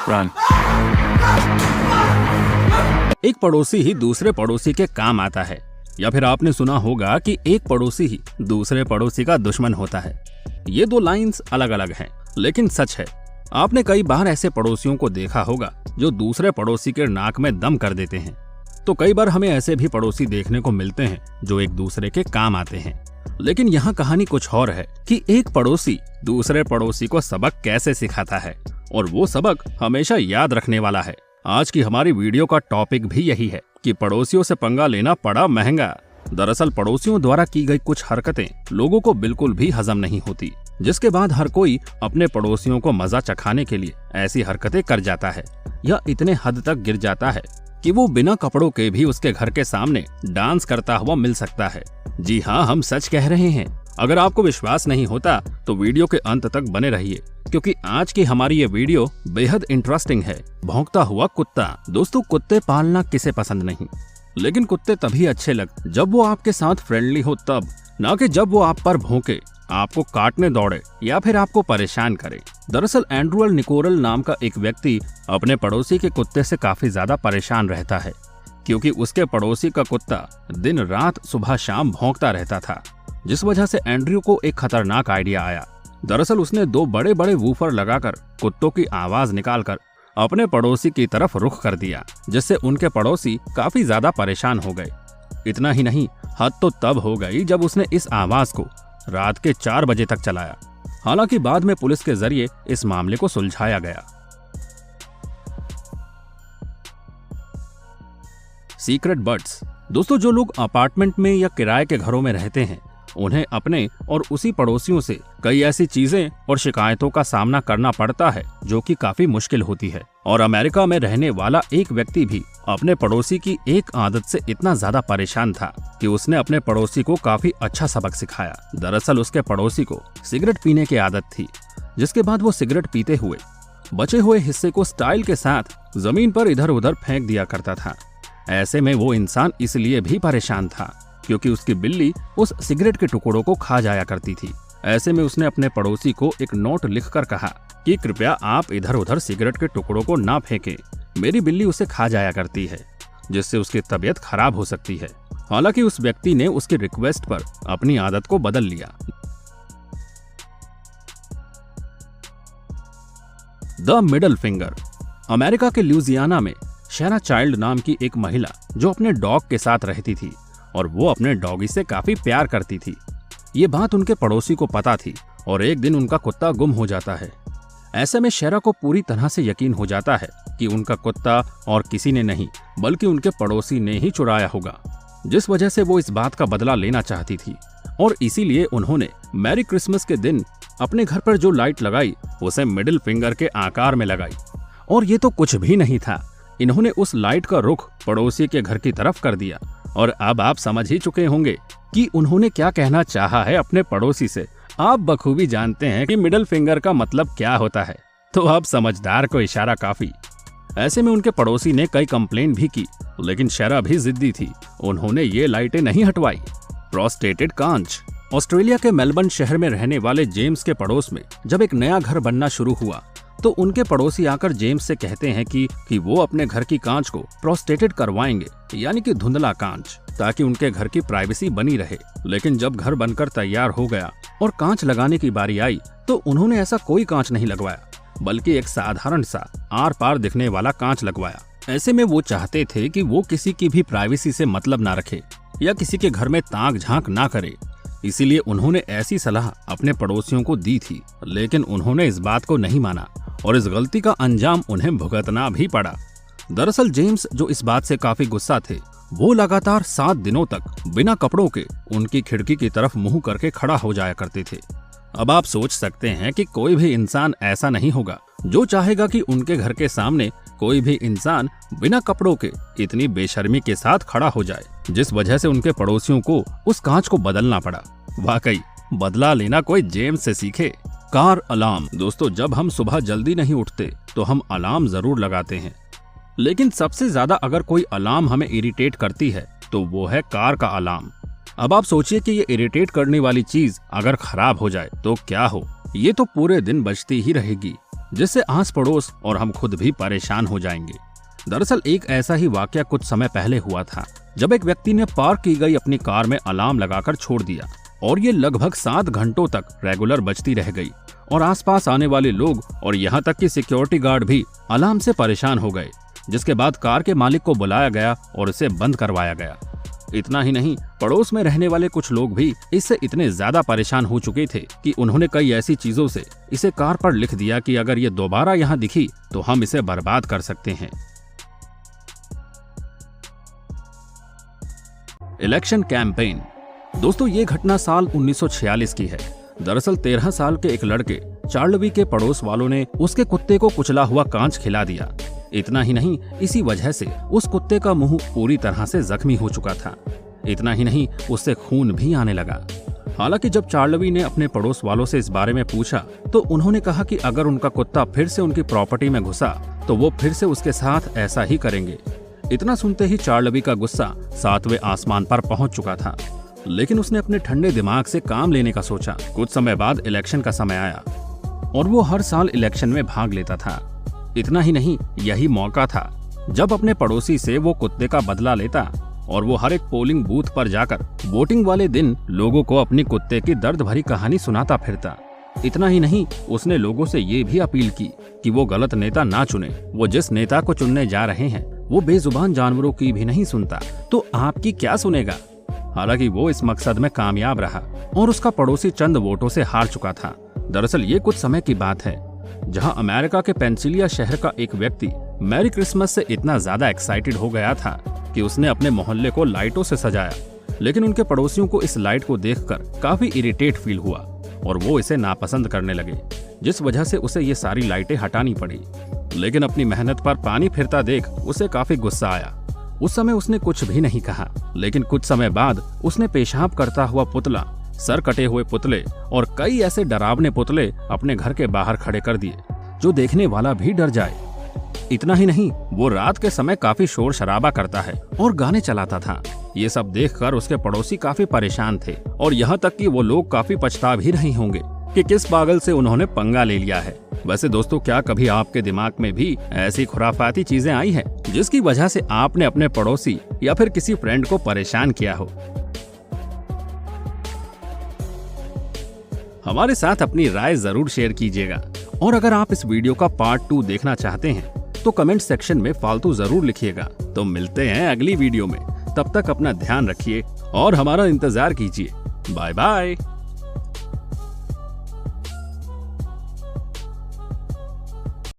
Run. एक पड़ोसी ही दूसरे पड़ोसी के काम आता है, या फिर आपने सुना होगा कि एक पड़ोसी ही दूसरे पड़ोसी का दुश्मन होता है। ये दो लाइंस अलग अलग हैं, लेकिन सच है। आपने कई बार ऐसे पड़ोसियों को देखा होगा जो दूसरे पड़ोसी के नाक में दम कर देते हैं। तो कई बार हमें ऐसे भी पड़ोसी देखने को मिलते हैं जो एक दूसरे के काम आते हैं। लेकिन यहाँ कहानी कुछ और है कि एक पड़ोसी दूसरे पड़ोसी को सबक कैसे सिखाता है, और वो सबक हमेशा याद रखने वाला है। आज की हमारी वीडियो का टॉपिक भी यही है कि पड़ोसियों से पंगा लेना पड़ा महंगा। दरअसल पड़ोसियों द्वारा की गई कुछ हरकतें लोगों को बिल्कुल भी हजम नहीं होती, जिसके बाद हर कोई अपने पड़ोसियों को मजा चखाने के लिए ऐसी हरकतें कर जाता है, या इतने हद तक गिर जाता है कि वो बिना कपड़ों के भी उसके घर के सामने डांस करता हुआ मिल सकता है। जी हाँ, हम सच कह रहे हैं। अगर आपको विश्वास नहीं होता तो वीडियो के अंत तक बने रहिए, क्योंकि आज की हमारी ये वीडियो बेहद इंटरेस्टिंग है। भौंकता हुआ कुत्ता। दोस्तों, कुत्ते पालना किसे पसंद नहीं, लेकिन कुत्ते तभी अच्छे लग जब वो आपके साथ फ्रेंडली हो, तब ना कि जब वो आप पर भौंके, आपको काटने दौड़े या फिर आपको परेशान करे। दरअसल एंड्रूअल निकोरल नाम का एक व्यक्ति अपने पड़ोसी के कुत्ते से काफी ज्यादा परेशान रहता है, क्योंकि उसके पड़ोसी का कुत्ता दिन रात सुबह शाम भौंकता रहता था, जिस वजह से एंड्रयू को एक खतरनाक आइडिया आया। दरअसल उसने दो बड़े बड़े वूफर लगाकर कुत्तों की आवाज निकालकर अपने पड़ोसी की तरफ रुख कर दिया, जिससे उनके पड़ोसी काफी ज्यादा परेशान हो गए। इतना ही नहीं, हद तो तब हो गई जब उसने इस आवाज को रात के 4 बजे तक चलाया। हालांकि बाद में पुलिस के जरिए इस मामले को सुलझाया गया। Secret birds. दोस्तों, जो लोग अपार्टमेंट में या किराए के घरों में रहते हैं, उन्हें अपने और उसी पड़ोसियों से कई ऐसी चीजें और शिकायतों का सामना करना पड़ता है जो कि काफी मुश्किल होती है। और अमेरिका में रहने वाला एक व्यक्ति भी अपने पड़ोसी की एक आदत से इतना ज्यादा परेशान था कि उसने अपने पड़ोसी को काफी अच्छा सबक सिखाया। दरअसल उसके पड़ोसी को सिगरेट पीने की आदत थी, जिसके बाद वो सिगरेट पीते हुए बचे हुए हिस्से को स्टाइल के साथ जमीन पर इधर उधर फेंक दिया करता था। ऐसे में वो इंसान इसलिए भी परेशान था क्योंकि उसकी बिल्ली उस सिगरेट के टुकड़ों को खा जाया करती थी। ऐसे में उसने अपने पड़ोसी को एक नोट लिखकर कहा कि कृपया आप इधर उधर सिगरेट के टुकड़ों को ना फेंकें, मेरी बिल्ली उसे खा जाया करती है, जिससे उसकी तबीयत खराब हो सकती है। हालांकि उस व्यक्ति ने उसकी रिक्वेस्ट पर अपनी आदत को बदल लिया। The middle finger. अमेरिका के लुइसियाना में शेरा चाइल्ड नाम की एक महिला जो अपने डॉग के साथ रहती थी, और वो अपने डॉगी से काफी प्यार करती थी। ये बात उनके पड़ोसी को पता थी, और एक दिन उनका कुत्ता गुम हो जाता है। ऐसे में शेरा को पूरी तरह से यकीन हो जाता है कि उनका कुत्ता और किसी ने नहीं बल्कि उनके पड़ोसी ने ही चुराया होगा, जिस वजह से वो इस बात का बदला लेना चाहती थी। और इसीलिए उन्होंने मैरी क्रिसमस के दिन अपने घर पर जो लाइट लगाई उसे मिडिल फिंगर के आकार में लगाई। और ये तो कुछ भी नहीं था, इन्होंने उस लाइट का रुख पड़ोसी के घर की तरफ कर दिया। और अब आप समझ ही चुके होंगे कि उन्होंने क्या कहना चाहा है अपने पड़ोसी से। आप बखूबी जानते हैं कि मिडिल फिंगर का मतलब क्या होता है, तो अब समझदार को इशारा काफी। ऐसे में उनके पड़ोसी ने कई कंप्लेन भी की, लेकिन शेरा भी जिद्दी थी। उन्होंने ये लाइटें नहीं हटवाई। प्रोस्टेटेड कांच। ऑस्ट्रेलिया के मेलबर्न शहर में रहने वाले जेम्स के पड़ोस में जब एक नया घर बनना शुरू हुआ, तो उनके पड़ोसी आकर जेम्स से कहते हैं कि वो अपने घर की कांच को प्रोस्टेटेड करवाएंगे, यानी कि धुंधला कांच, ताकि उनके घर की प्राइवेसी बनी रहे। लेकिन जब घर बनकर तैयार हो गया और कांच लगाने की बारी आई, तो उन्होंने ऐसा कोई कांच नहीं लगवाया, बल्कि एक साधारण सा आर पार दिखने वाला कांच लगवाया। ऐसे में वो चाहते थे कि वो किसी की भी प्राइवेसी से मतलब ना रखे या किसी के घर में ताक झांक ना करे। इसीलिए उन्होंने ऐसी सलाह अपने पड़ोसियों को दी थी, लेकिन उन्होंने इस बात को नहीं माना और इस गलती का अंजाम उन्हें भुगतना भी पड़ा। दरअसल जेम्स, जो इस बात से काफी गुस्सा थे, वो लगातार 7 दिनों तक बिना कपड़ों के उनकी खिड़की की तरफ मुंह करके खड़ा हो जाया करते थे। अब आप सोच सकते हैं कि कोई भी इंसान ऐसा नहीं होगा जो चाहेगा कि उनके घर के सामने कोई भी इंसान बिना कपड़ों के इतनी बेशर्मी के साथ खड़ा हो जाए, जिस वजह से उनके पड़ोसियों को उस कांच को बदलना पड़ा। वाकई बदला लेना कोई जेम्स से सीखे। Car alarm. दोस्तों, जब हम सुबह जल्दी नहीं उठते तो हम अलार्म जरूर लगाते हैं, लेकिन सबसे ज्यादा अगर कोई अलार्म हमें इरिटेट करती है तो वो है कार का अलार्म। अब आप सोचिए कि ये इरिटेट करने वाली चीज अगर खराब हो जाए तो क्या हो। ये तो पूरे दिन बजती ही रहेगी। जिससे आस पड़ोस और हम खुद भी परेशान हो जाएंगे। दरअसल एक ऐसा ही वाकया कुछ समय पहले हुआ था, जब एक व्यक्ति ने पार्क की गई अपनी कार में अलार्म लगाकर छोड़ दिया और ये लगभग 7 घंटों तक रेगुलर बजती रह गई और आसपास आने वाले लोग और यहाँ तक कि सिक्योरिटी गार्ड भी अलार्म से परेशान हो गए, जिसके बाद कार के मालिक को बुलाया गया और इसे बंद करवाया गया। इतना ही नहीं, पड़ोस में रहने वाले कुछ लोग भी इससे इतने ज्यादा परेशान हो चुके थे कि उन्होंने कई ऐसी चीजों से इसे कार पर लिख दिया कि अगर ये दोबारा यहाँ दिखी तो हम इसे बर्बाद कर सकते हैं। Election campaign. दोस्तों, ये घटना साल 1946 की है। दरअसल 13 साल के एक लड़के चार्लवी के पड़ोस वालों ने उसके कुत्ते को कुचला हुआ कांच खिला दिया। इतना ही नहीं, इसी वजह से उस कुत्ते का मुंह पूरी तरह से जख्मी हो चुका था। इतना ही नहीं, उससे खून भी आने लगा। हालांकि जब चार्लवी ने अपने पड़ोस वालों से इस बारे में पूछा तो उन्होंने कहा कि अगर उनका कुत्ता फिर से उनकी प्रॉपर्टी में घुसा तो वो फिर से उसके साथ ऐसा ही करेंगे। इतना सुनते ही चार्लवी का गुस्सा 7वें आसमान पर पहुंच चुका था, लेकिन उसने अपने ठंडे दिमाग से काम लेने का सोचा। कुछ समय बाद इलेक्शन का समय आया और वो हर साल इलेक्शन में भाग लेता था। इतना ही नहीं, यही मौका था जब अपने पड़ोसी से वो कुत्ते का बदला लेता और वो हर एक पोलिंग बूथ पर जाकर वोटिंग वाले दिन लोगों को अपनी कुत्ते की दर्द भरी कहानी सुनाता फिरता। इतना ही नहीं, उसने लोगों से ये भी अपील की कि वो गलत नेता ना चुने। वो जिस नेता को चुनने जा रहे हैं वो बेजुबान जानवरों की भी नहीं सुनता, तो आपकी क्या सुनेगा। हालांकि वो इस मकसद में कामयाब रहा और उसका पड़ोसी चंद वोटों से हार चुका था। दरअसल ये कुछ समय की बात है जहां अमेरिका के पेंसिल्वेनिया शहर का एक व्यक्ति मैरी क्रिसमस से इतना ज्यादा एक्साइटेड हो गया था कि उसने अपने मोहल्ले को लाइटों से सजाया, लेकिन उनके पड़ोसियों को इस लाइट को देखकर काफी इरिटेट फील हुआ और वो इसे नापसंद करने लगे, जिस वजह से उसे ये सारी लाइटें हटानी पड़ी। लेकिन अपनी मेहनत पर पानी फिरता देख उसे काफी गुस्सा आया। उस समय उसने कुछ भी नहीं कहा, लेकिन कुछ समय बाद उसने पेशाब करता हुआ पुतला, सर कटे हुए पुतले और कई ऐसे डरावने पुतले अपने घर के बाहर खड़े कर दिए जो देखने वाला भी डर जाए। इतना ही नहीं, वो रात के समय काफी शोर शराबा करता है और गाने चलाता था। ये सब देखकर उसके पड़ोसी काफी परेशान थे और यहाँ तक कि वो लोग काफी पछता भी रहे होंगे कि किस पागल से उन्होंने पंगा ले लिया है। वैसे दोस्तों, क्या कभी आपके दिमाग में भी ऐसी खुराफाती चीजें आई हैं जिसकी वजह से आपने अपने पड़ोसी या फिर किसी फ्रेंड को परेशान किया हो? हमारे साथ अपनी राय जरूर शेयर कीजिएगा और अगर आप इस वीडियो का पार्ट 2 देखना चाहते हैं तो कमेंट सेक्शन में फालतू जरूर लिखिएगा। तो मिलते हैं अगली वीडियो में, तब तक अपना ध्यान रखिए और हमारा इंतजार कीजिए। Bye bye.